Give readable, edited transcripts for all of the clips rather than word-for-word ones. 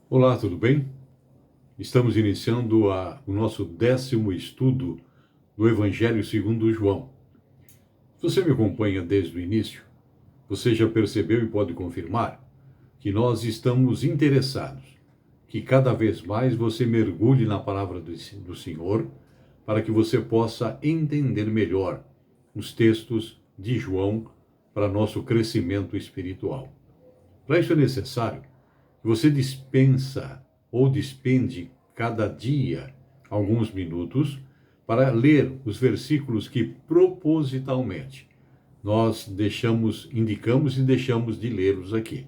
Olá, tudo bem? Estamos iniciando o nosso 10º estudo do Evangelho segundo João. Se você me acompanha desde o início, você já percebeu e pode confirmar que nós estamos interessados que cada vez mais você mergulhe na palavra do Senhor para que você possa entender melhor os textos de João para nosso crescimento espiritual. Para isso é necessário que você despende cada dia alguns minutos para ler os versículos que propositalmente nós indicamos e deixamos de lê-los aqui.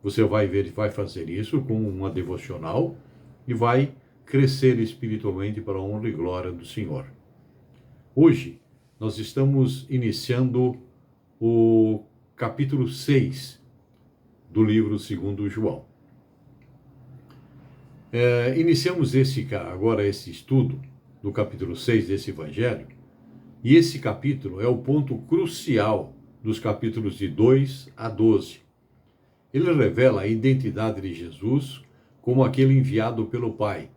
Você vai fazer isso com uma devocional e vai crescer espiritualmente para a honra e glória do Senhor. Hoje nós estamos iniciando o capítulo 6 do livro segundo João. Iniciamos agora esse estudo do capítulo 6 desse Evangelho, e esse capítulo é o ponto crucial dos capítulos de 2 a 12. Ele revela a identidade de Jesus como aquele enviado pelo Pai.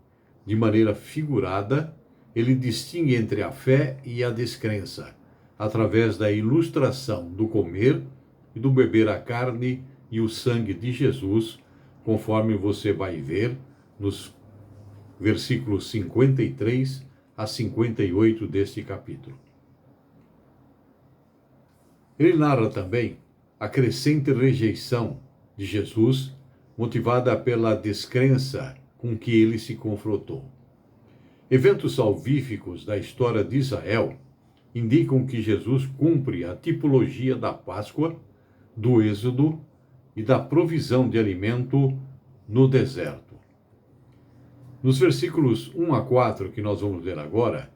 De maneira figurada, ele distingue entre a fé e a descrença, através da ilustração do comer e do beber a carne e o sangue de Jesus, conforme você vai ver nos versículos 53 a 58 deste capítulo. Ele narra também a crescente rejeição de Jesus, motivada pela descrença com que ele se confrontou. Eventos salvíficos da história de Israel indicam que Jesus cumpre a tipologia da Páscoa, do Êxodo e da provisão de alimento no deserto. Nos versículos 1 a 4, que nós vamos ler agora,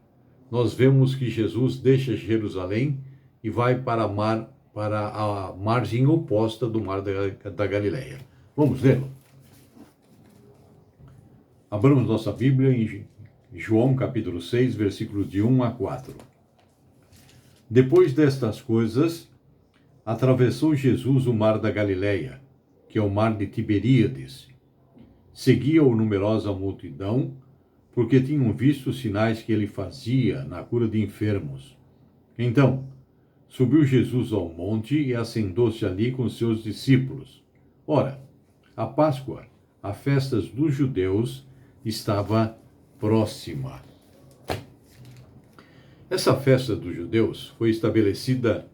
nós vemos que Jesus deixa Jerusalém e vai para a margem oposta do mar da Galileia. Vamos lê-lo? Abramos nossa Bíblia em João capítulo 6, versículos de 1 a 4. Depois destas coisas, atravessou Jesus o mar da Galileia, que é o mar de Tiberíades. Seguia-o numerosa multidão, porque tinham visto os sinais que ele fazia na cura de enfermos. Então, subiu Jesus ao monte e assentou-se ali com seus discípulos. Ora, a Páscoa, a festa dos judeus, estava próxima. Essa festa dos judeus foi estabelecida,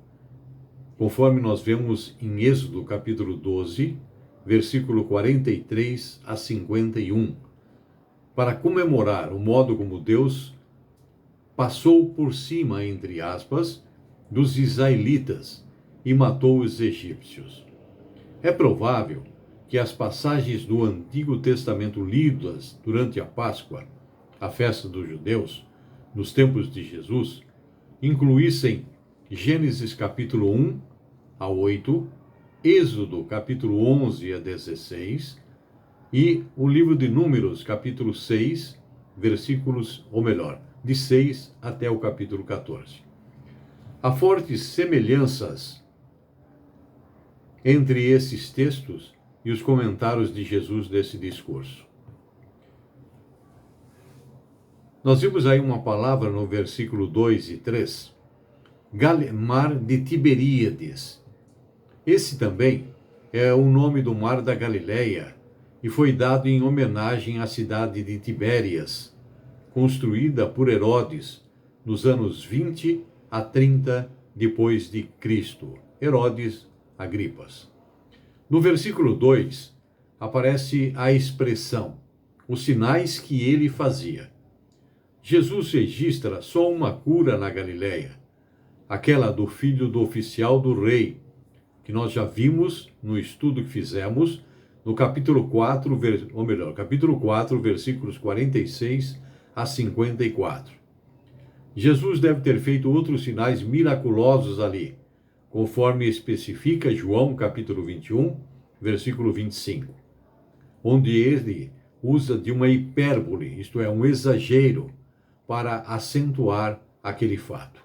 conforme nós vemos em Êxodo capítulo 12, versículo 43 a 51, para comemorar o modo como Deus passou por cima, entre aspas, dos israelitas e matou os egípcios. É provável que as passagens do Antigo Testamento lidas durante a Páscoa, a festa dos judeus, nos tempos de Jesus, incluíssem Gênesis capítulo 1 a 8, Êxodo capítulo 11 a 16 e o livro de Números capítulo 6, de 6 até o capítulo 14. Há fortes semelhanças entre esses textos e os comentários de Jesus desse discurso. Nós vimos aí uma palavra no versículo 2 e 3, mar de Tiberíades. Esse também é o nome do mar da Galileia e foi dado em homenagem à cidade de Tibérias, construída por Herodes nos anos 20 a 30 depois de Cristo. Herodes Agripas. No versículo 2 aparece a expressão, os sinais que ele fazia. Jesus registra só uma cura na Galileia, aquela do filho do oficial do rei, que nós já vimos no estudo que fizemos, no capítulo 4, versículos 46 a 54. Jesus deve ter feito outros sinais miraculosos ali, conforme especifica João, capítulo 21, versículo 25, onde ele usa de uma hipérbole, isto é, um exagero, para acentuar aquele fato.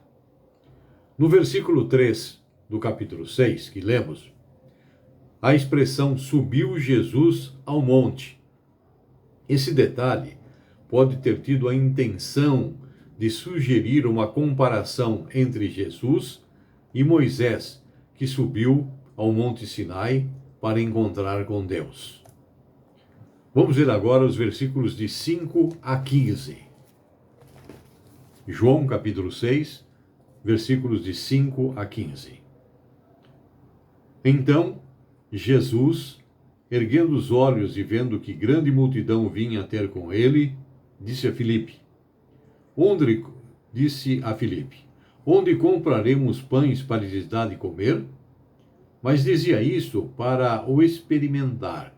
No versículo 3 do capítulo 6, que lemos, a expressão subiu Jesus ao monte Esse detalhe pode ter tido a intenção de sugerir uma comparação entre Jesus e Moisés, que subiu ao Monte Sinai para encontrar com Deus. Vamos ver agora os versículos de 5 a 15. João capítulo 6, versículos de 5 a 15. Então, Jesus, erguendo os olhos e vendo que grande multidão vinha ter com ele, disse a Filipe, onde compraremos pães para lhes dar de comer? Mas dizia isto para o experimentar,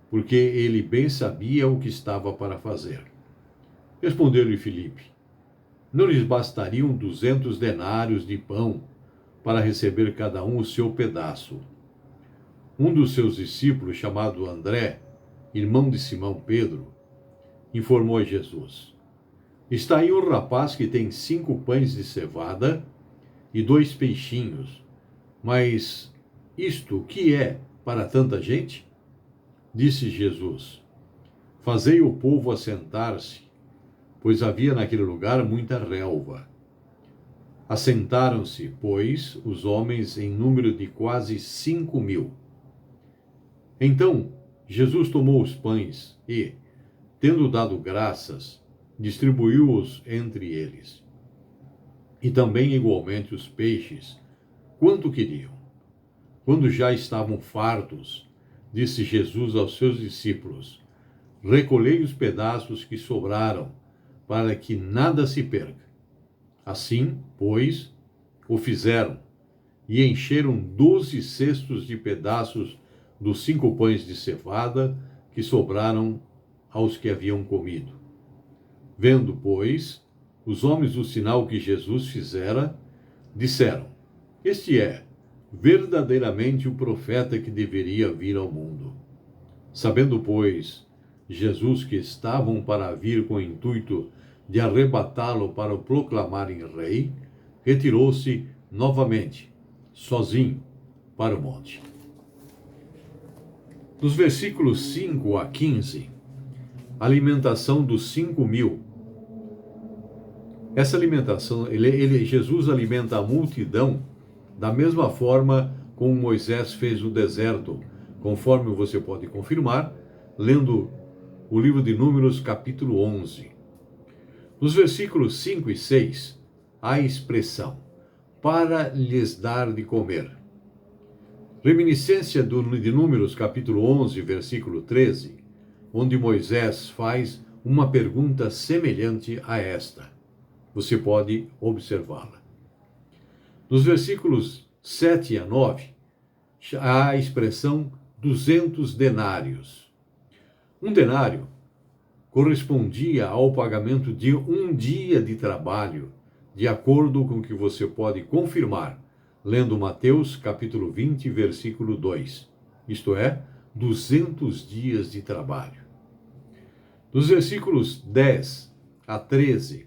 porque ele bem sabia o que estava para fazer. Respondeu-lhe Filipe, não lhes bastariam 200 denários de pão para receber cada um o seu pedaço? Um dos seus discípulos, chamado André, irmão de Simão Pedro, informou a Jesus, está aí um rapaz que tem 5 pães de cevada e 2 peixinhos, mas isto que é para tanta gente? Disse Jesus, fazei o povo assentar-se, pois havia naquele lugar muita relva. Assentaram-se, pois, os homens em número de quase 5.000. Então, Jesus tomou os pães e, tendo dado graças, distribuiu-os entre eles. E também igualmente os peixes, quanto queriam. Quando já estavam fartos, disse Jesus aos seus discípulos, recolhei os pedaços que sobraram, para que nada se perca. Assim, pois, o fizeram, e encheram 12 cestos de pedaços dos 5 pães de cevada que sobraram aos que haviam comido. Vendo, pois, os homens o sinal que Jesus fizera, disseram, este é verdadeiramente o profeta que deveria vir ao mundo. Sabendo, pois, Jesus que estavam para vir com o intuito de arrebatá-lo para o proclamarem rei, retirou-se novamente, sozinho, para o monte. Nos versículos 5 a 15, alimentação dos 5.000. Essa alimentação, Jesus alimenta a multidão da mesma forma como Moisés fez no deserto, conforme você pode confirmar, lendo o livro de Números, capítulo 11. Nos versículos 5 e 6, há a expressão, para lhes dar de comer. Reminiscência de Números, capítulo 11, versículo 13, onde Moisés faz uma pergunta semelhante a esta. Você pode observá-la. Nos versículos 7 a 9, há a expressão 200 denários. Um denário correspondia ao pagamento de um dia de trabalho, de acordo com o que você pode confirmar, lendo Mateus, capítulo 20, versículo 2. Isto é, 200 dias de trabalho. Nos versículos 10 a 13,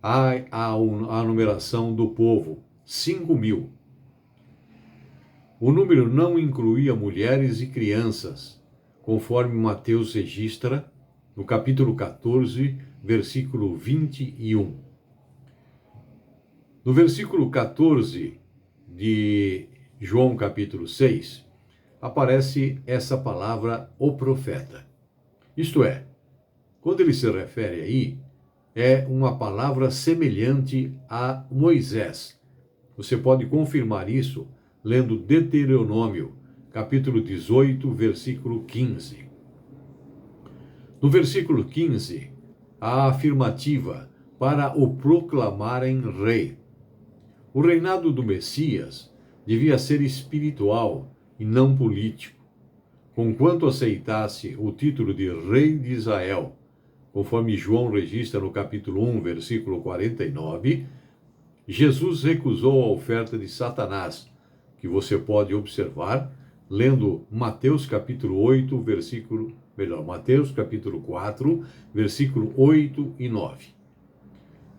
há a numeração do povo, 5.000. O número não incluía mulheres e crianças, conforme Mateus registra no capítulo 14, versículo 21. No versículo 14 de João capítulo 6, aparece essa palavra, o profeta. Isto é, quando ele se refere aí, é uma palavra semelhante a Moisés. Você pode confirmar isso lendo Deuteronômio, capítulo 18, versículo 15. No versículo 15, a afirmativa para o proclamarem rei. O reinado do Messias devia ser espiritual e não político, conquanto aceitasse o título de rei de Israel, conforme João registra no capítulo 1, versículo 49, Jesus recusou a oferta de Satanás, que você pode observar lendo Mateus capítulo 8, Mateus capítulo 4, versículo 8 e 9.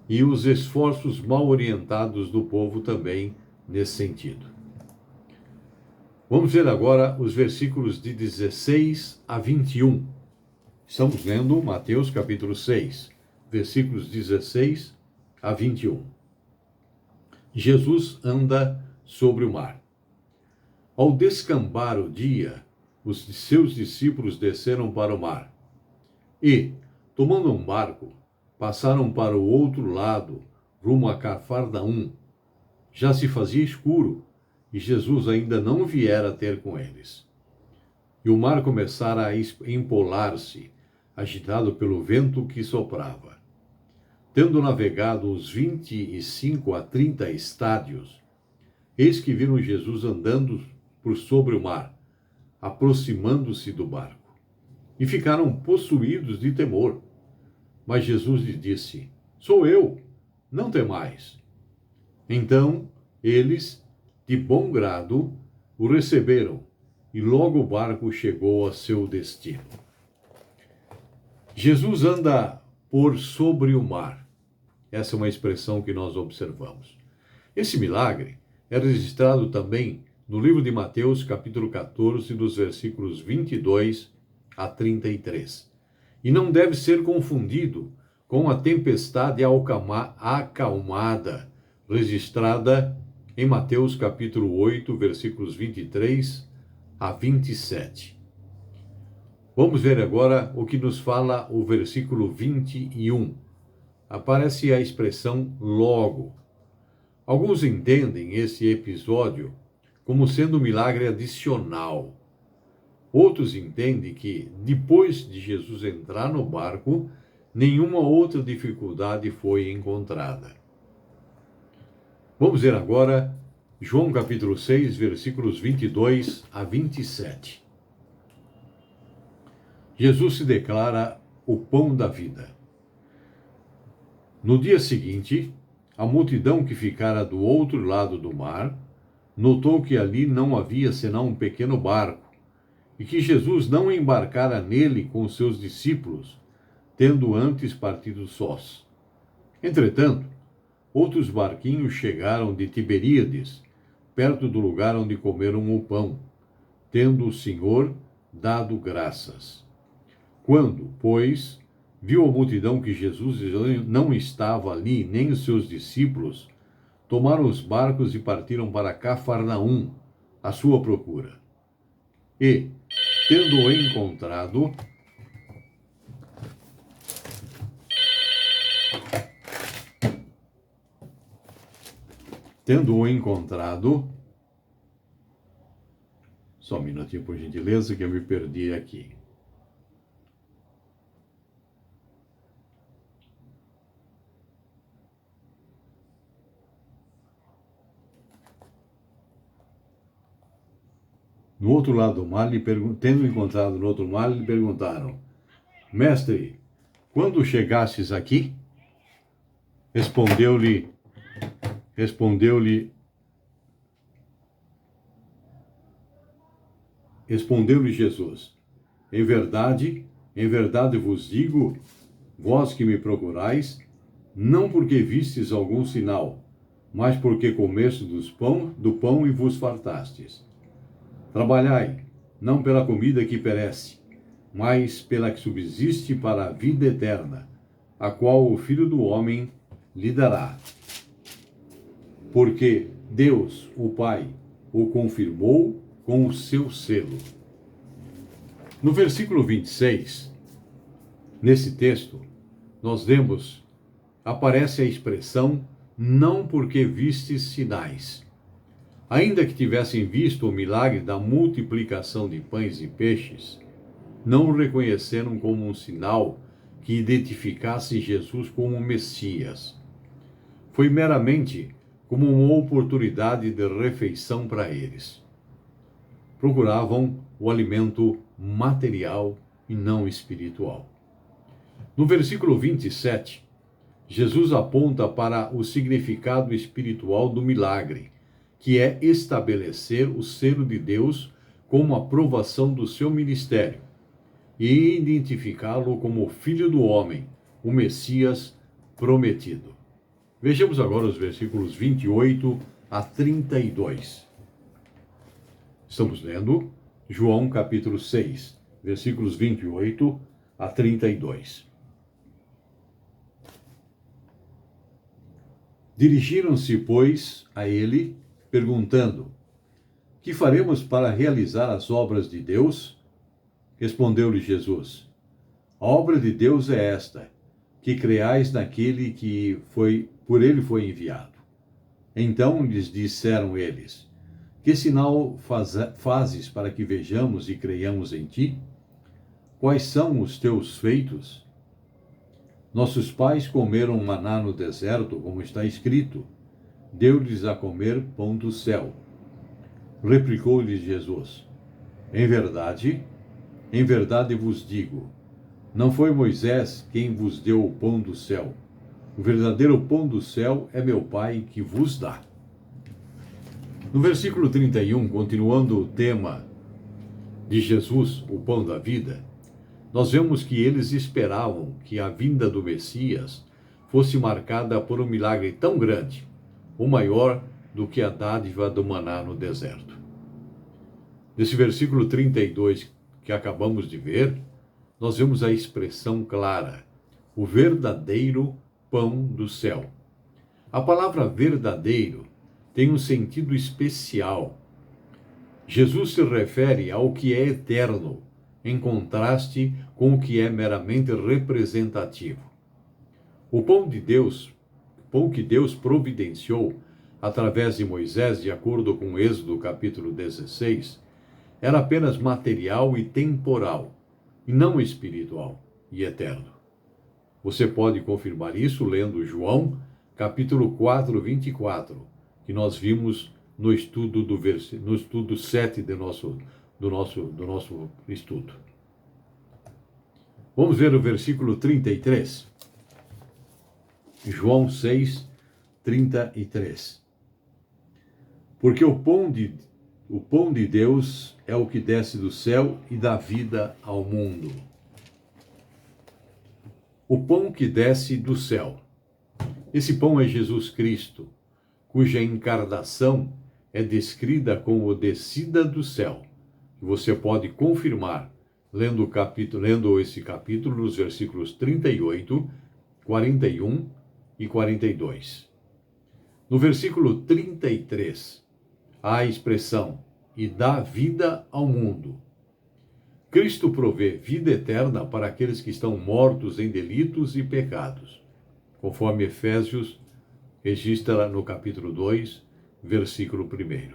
E os esforços mal orientados do povo também nesse sentido. Vamos ver agora os versículos de 16 a 21. Estamos lendo Mateus capítulo 6, versículos 16 a 21. Jesus anda sobre o mar. Ao descambar o dia, os seus discípulos desceram para o mar e, tomando um barco, passaram para o outro lado, rumo a Cafarnaum. Já se fazia escuro e Jesus ainda não viera ter com eles. E o mar começara a empolar-se, agitado pelo vento que soprava. Tendo navegado uns 25 a 30 estádios, eis que viram Jesus andando por sobre o mar, aproximando-se do barco. E ficaram possuídos de temor. Mas Jesus lhes disse: Sou eu, não temais. Então eles, de bom grado, o receberam, e logo o barco chegou a seu destino. Jesus anda por sobre o mar. Essa é uma expressão que nós observamos. Esse milagre é registrado também no livro de Mateus, capítulo 14, dos versículos 22 a 33. E não deve ser confundido com a tempestade acalmada, registrada em Mateus, capítulo 8, versículos 23 a 27. Vamos ver agora o que nos fala o versículo 21. Aparece a expressão logo. Alguns entendem esse episódio como sendo um milagre adicional. Outros entendem que, depois de Jesus entrar no barco, nenhuma outra dificuldade foi encontrada. Vamos ver agora João capítulo 6, versículos 22 a 27. Jesus se declara o pão da vida. No dia seguinte, a multidão que ficara do outro lado do mar notou que ali não havia senão um pequeno barco e que Jesus não embarcara nele com seus discípulos, tendo antes partido sós. Entretanto, outros barquinhos chegaram de Tiberíades, perto do lugar onde comeram o pão, tendo o Senhor dado graças. Quando, pois, viu a multidão que Jesus não estava ali, nem os seus discípulos, tomaram os barcos e partiram para Cafarnaum, à sua procura. E, tendo-o encontrado, só um minutinho por gentileza que eu me perdi aqui. No outro lado do mar, tendo encontrado no outro mar, lhe perguntaram: Mestre, quando chegastes aqui? Respondeu-lhe Jesus: em verdade vos digo, vós que me procurais, não porque vistes algum sinal, mas porque comestes do pão e vos fartastes. Trabalhai, não pela comida que perece, mas pela que subsiste para a vida eterna, a qual o Filho do Homem lhe dará. Porque Deus, o Pai, o confirmou com o seu selo. No versículo 26, nesse texto, nós vemos, aparece a expressão, não porque vistes sinais. Ainda que tivessem visto o milagre da multiplicação de pães e peixes, não o reconheceram como um sinal que identificasse Jesus como Messias. Foi meramente como uma oportunidade de refeição para eles. Procuravam o alimento material e não espiritual. No versículo 27, Jesus aponta para o significado espiritual do milagre, que é estabelecer o selo de Deus como aprovação do seu ministério e identificá-lo como o Filho do Homem, o Messias prometido. Vejamos agora os versículos 28 a 32. Estamos lendo João capítulo 6, versículos 28 a 32. Dirigiram-se, pois, a ele, perguntando: que faremos para realizar as obras de Deus? Respondeu-lhe Jesus: a obra de Deus é esta, que creais naquele que por ele foi enviado. Então lhes disseram eles: que sinal fazes para que vejamos e creiamos em ti? Quais são os teus feitos? Nossos pais comeram maná no deserto, como está escrito: deu-lhes a comer pão do céu. Replicou-lhes Jesus: em verdade vos digo, não foi Moisés quem vos deu o pão do céu. O verdadeiro pão do céu é meu Pai que vos dá. No versículo 31, continuando o tema de Jesus, o pão da vida, nós vemos que eles esperavam que a vinda do Messias fosse marcada por um milagre tão grande, ou maior do que a dádiva do maná no deserto. Nesse versículo 32 que acabamos de ver, nós vemos a expressão clara: o verdadeiro pão do céu. A palavra verdadeiro tem um sentido especial. Jesus se refere ao que é eterno, em contraste com o que é meramente representativo. O pão de Deus, o pão que Deus providenciou através de Moisés, de acordo com Êxodo capítulo 16, era apenas material e temporal, e não espiritual e eterno. Você pode confirmar isso lendo João capítulo 4, 24, que nós vimos no estudo no estudo 7 do nosso estudo. Vamos ver o versículo 33. João 6, 33. Porque o pão de Deus é o que desce do céu e dá vida ao mundo. O pão que desce do céu. Esse pão é Jesus Cristo, cuja encarnação é descrita como descida do céu. Você pode confirmar lendo esse capítulo nos versículos 38, 41 e 42. No versículo 33, há a expressão: e dá vida ao mundo. Cristo provê vida eterna para aqueles que estão mortos em delitos e pecados, conforme Efésios registra no capítulo 2, versículo 1.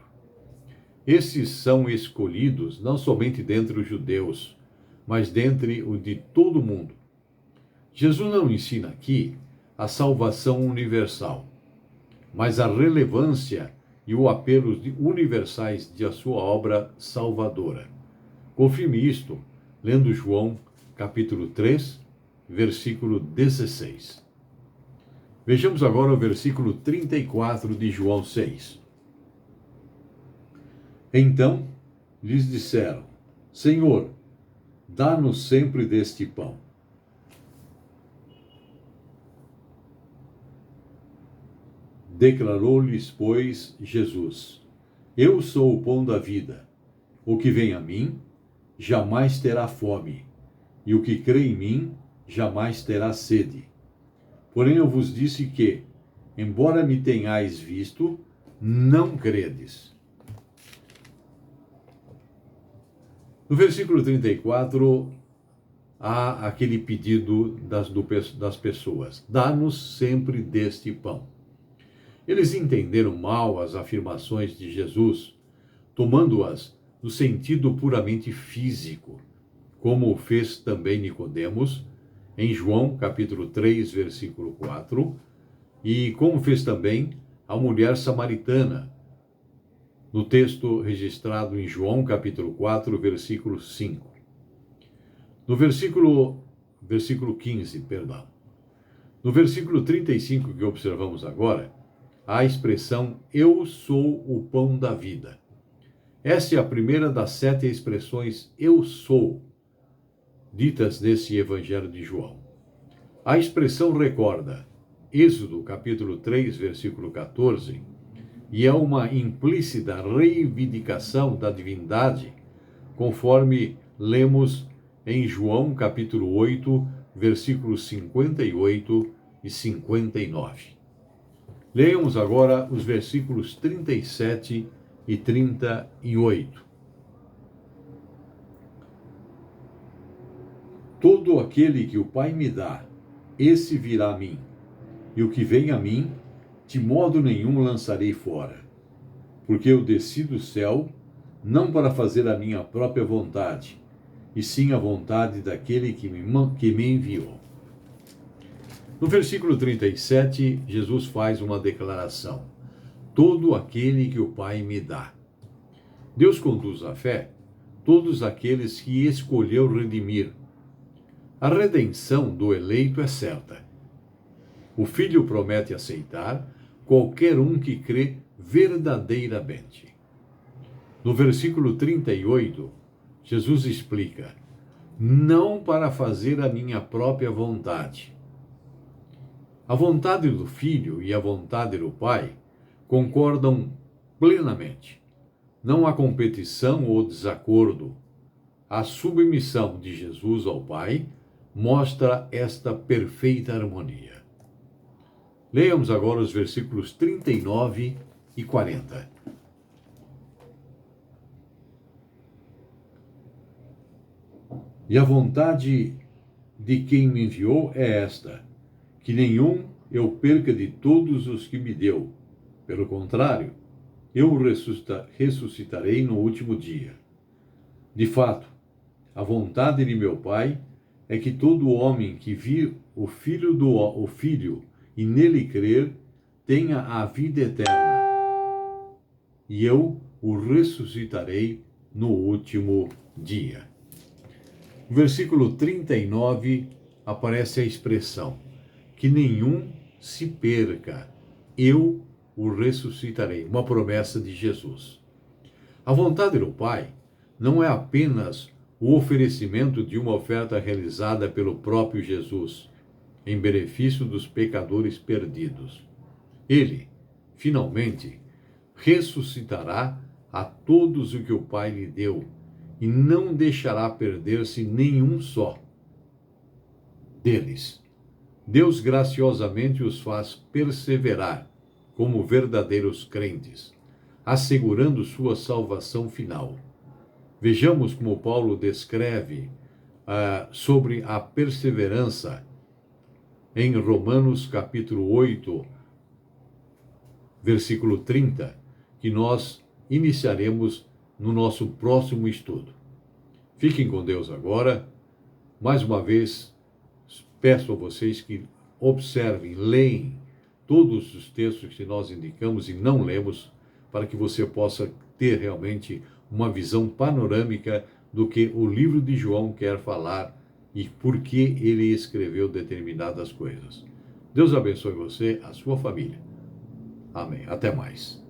Esses são escolhidos não somente dentre os judeus, mas dentre o de todo o mundo. Jesus não ensina aqui a salvação universal, mas a relevância e o apelo universais de sua obra salvadora. Confirme isto lendo João capítulo 3, versículo 16. Vejamos agora o versículo 34 de João 6. Então lhes disseram: Senhor, dá-nos sempre deste pão. Declarou-lhes, pois, Jesus: Eu sou o pão da vida. O que vem a mim jamais terá fome, e o que crê em mim jamais terá sede. Porém eu vos disse que, embora me tenhais visto, não credes. No versículo 34, há aquele pedido das pessoas: dá-nos sempre deste pão. Eles entenderam mal as afirmações de Jesus, tomando-as no sentido puramente físico, como fez também Nicodemos, em João capítulo 3, versículo 4, e como fez também a mulher samaritana, no texto registrado em João capítulo 4, versículo 5. No versículo 15, perdão. No versículo 35 que observamos agora, há a expressão: eu sou o pão da vida. Essa é a primeira das 7 expressões eu sou, ditas nesse Evangelho de João. A expressão recorda Êxodo capítulo 3, versículo 14, e é uma implícita reivindicação da divindade, conforme lemos em João capítulo 8, versículos 58 e 59. Leamos agora os versículos 37 e 38. Todo aquele que o Pai me dá, esse virá a mim, e o que vem a mim, de modo nenhum lançarei fora. Porque eu desci do céu, não para fazer a minha própria vontade, e sim a vontade daquele que me enviou. No versículo 37, Jesus faz uma declaração: todo aquele que o Pai me dá. Deus conduz à fé todos aqueles que escolheu redimir. A redenção do eleito é certa. O Filho promete aceitar qualquer um que crê verdadeiramente. No versículo 38, Jesus explica: não para fazer a minha própria vontade. A vontade do Filho e a vontade do Pai concordam plenamente. Não há competição ou desacordo. A submissão de Jesus ao Pai mostra esta perfeita harmonia. Leiamos agora os versículos 39 e 40. E a vontade de quem me enviou é esta: que nenhum eu perca de todos os que me deu. Pelo contrário, eu o ressuscitarei no último dia. De fato, a vontade de meu Pai é que todo homem que vir o Filho e nele crer tenha a vida eterna, e eu o ressuscitarei no último dia. No versículo 39 aparece a expressão: que nenhum se perca, eu o ressuscitarei. Uma promessa de Jesus. A vontade do Pai não é apenas o oferecimento de uma oferta realizada pelo próprio Jesus, em benefício dos pecadores perdidos. Ele, finalmente, ressuscitará a todos o que o Pai lhe deu, e não deixará perder-se nenhum só deles. Deus graciosamente os faz perseverar como verdadeiros crentes, assegurando sua salvação final. Vejamos como Paulo descreve sobre a perseverança em Romanos capítulo 8, versículo 30, que nós iniciaremos no nosso próximo estudo. Fiquem com Deus agora. Mais uma vez, peço a vocês que observem, leem todos os textos que nós indicamos e não lemos, para que você possa ter realmente uma visão panorâmica do que o livro de João quer falar e por que ele escreveu determinadas coisas. Deus abençoe você, a sua família. Amém. Até mais.